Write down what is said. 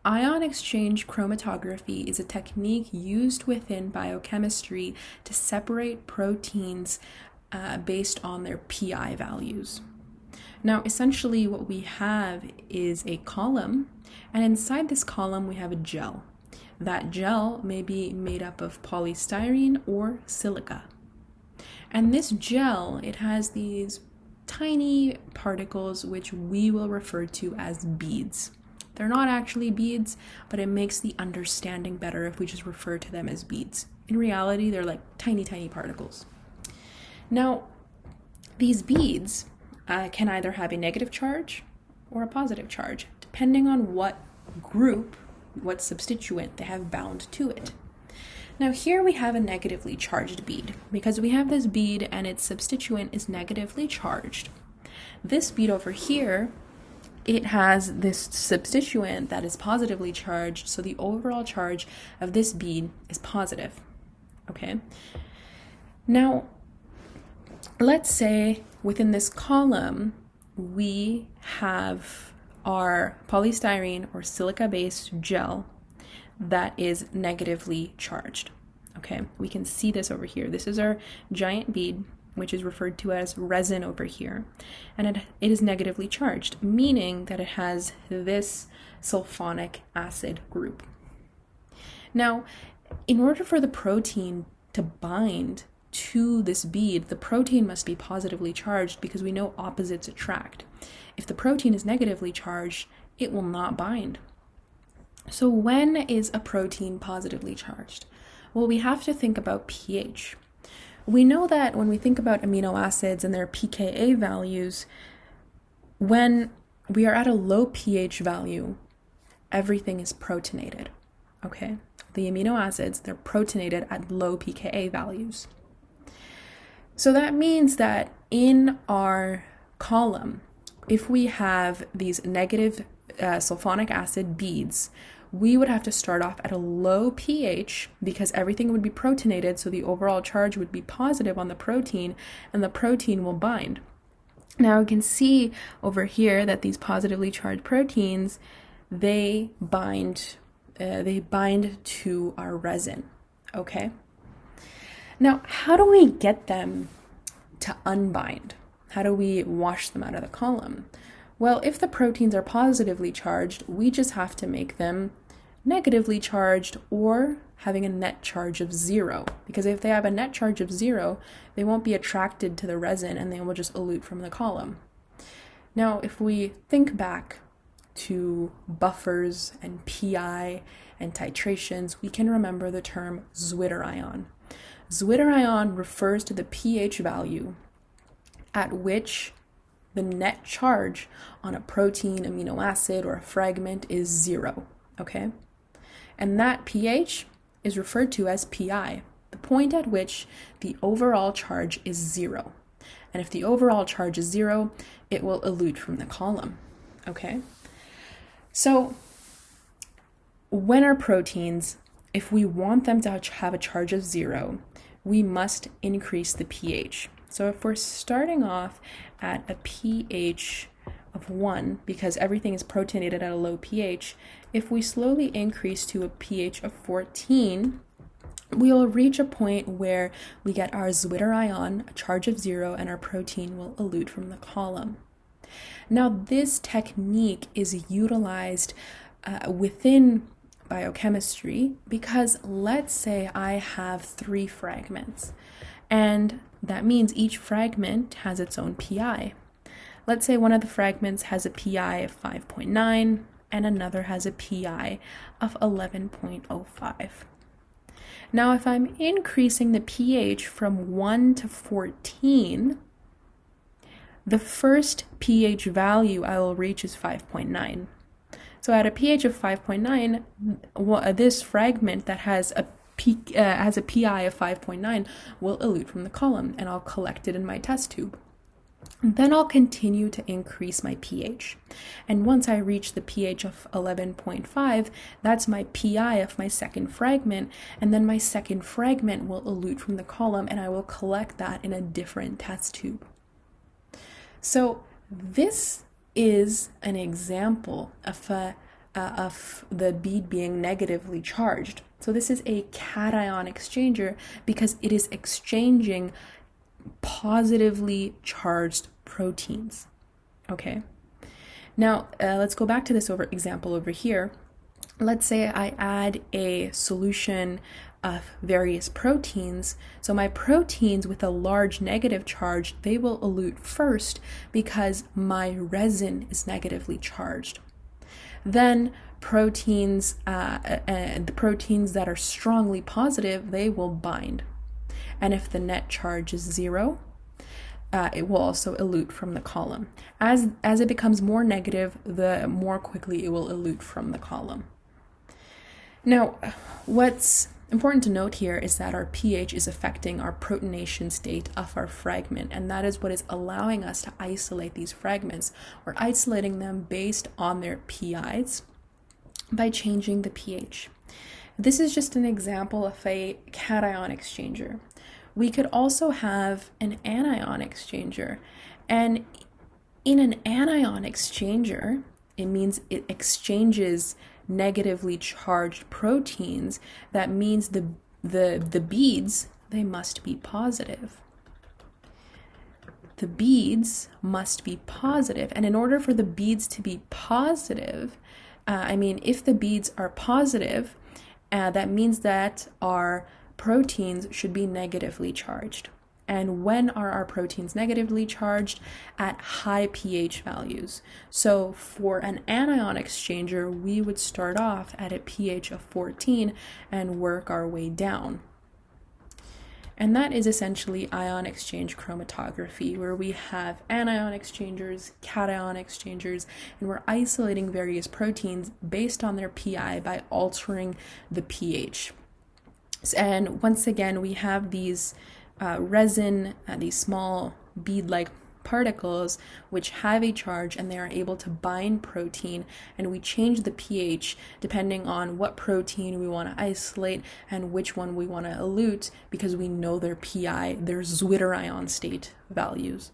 Ion exchange chromatography is a technique used within biochemistry to separate proteins based on their pi values. Now, essentially, what we have is a column, and inside this column, we have a gel. That gel may be made up of polystyrene or silica. And this gel, it has these tiny particles which we will refer to as beads. They're not actually beads, but it makes the understanding better if we just refer to them as beads. In reality, they're like tiny, tiny particles. Now, these beads can either have a negative charge or a positive charge, depending on what group, what substituent they have bound to it. Now here we have a negatively charged bead, because we have this bead and its substituent is negatively charged. This bead over here, it has this substituent that is positively charged, so the overall charge of this bead is positive. Okay? Now, let's say within this column, we have our polystyrene or silica-based gel that is negatively charged. Okay, we can see this over here. This is our giant bead, which is referred to as resin over here, and it is negatively charged, meaning that it has this sulfonic acid group. Now, in order for the protein to bind to this bead, the protein must be positively charged, because we know opposites attract. If the protein is negatively charged, it will not bind. So when is a protein positively charged? Well, we have to think about pH. We know that when we think about amino acids and their pKa values, when we are at a low pH value, everything is protonated. Okay? The amino acids, they're protonated at low pKa values. So that means that in our column, if we have these negative sulfonic acid beads, we would have to start off at a low pH, because everything would be protonated, so the overall charge would be positive on the protein, and the protein will bind. Now you can see over here that these positively charged proteins, they bind to our resin. Okay? Now, how do we get them to unbind? How do we wash them out of the column? Well, if the proteins are positively charged, we just have to make them negatively charged or having a net charge of 0. Because if they have a net charge of 0, they won't be attracted to the resin and they will just elute from the column. Now, if we think back to buffers and PI and titrations, we can remember the term Zwitterion. Zwitterion refers to the pH value at which the net charge on a protein, amino acid, or a fragment is 0, okay? And that pH is referred to as PI, the point at which the overall charge is 0. And if the overall charge is 0, it will elute from the column, okay? So when our proteins, if we want them to have a charge of 0, we must increase the pH. So if we're starting off at a pH of 1, because everything is protonated at a low pH, if we slowly increase to a pH of 14, we'll reach a point where we get our Zwitterion, a charge of 0, and our protein will elute from the column. Now, this technique is utilized within biochemistry because let's say I have 3 fragments, and that means each fragment has its own PI. Let's say one of the fragments has a PI of 5.9 and another has a PI of 11.05. Now, if I'm increasing the pH from 1 to 14, the first pH value I will reach is 5.9. So at a pH of 5.9, this fragment that has a PI of 5.9 will elute from the column, and I'll collect it in my test tube. Then I'll continue to increase my pH. And once I reach the pH of 11.5, that's my PI of my second fragment, and then my second fragment will elute from the column, and I will collect that in a different test tube. So this is an example of a of the bead being negatively charged. So this is a cation exchanger because it is exchanging positively charged proteins. Okay. Now, let's go back to this example over here. Let's say I add a solution of various proteins. So my proteins with a large negative charge, they will elute first because my resin is negatively charged. Then proteins, the proteins that are strongly positive, they will bind. And if the net charge is 0, it will also elute from the column. As it becomes more negative, the more quickly it will elute from the column. Now, what's important to note here is that our pH is affecting our protonation state of our fragment, and that is what is allowing us to isolate these fragments. We're isolating them based on their pIs by changing the pH. This is just an example of a cation exchanger. We could also have an anion exchanger, and in an anion exchanger, it means it exchanges negatively charged proteins. That means the beads, they must be positive. The beads must be positive. And in order for the beads to be positive, if the beads are positive, that means that our proteins should be negatively charged. And when are our proteins negatively charged? At high pH values. So for an anion exchanger, we would start off at a pH of 14 and work our way down. And that is essentially ion exchange chromatography, where we have anion exchangers, cation exchangers, and we're isolating various proteins based on their pI by altering the pH. And once again, we have these resin, these small bead-like particles which have a charge, and they are able to bind protein, and we change the pH depending on what protein we want to isolate and which one we want to elute, because we know their pI, their Zwitterion state values.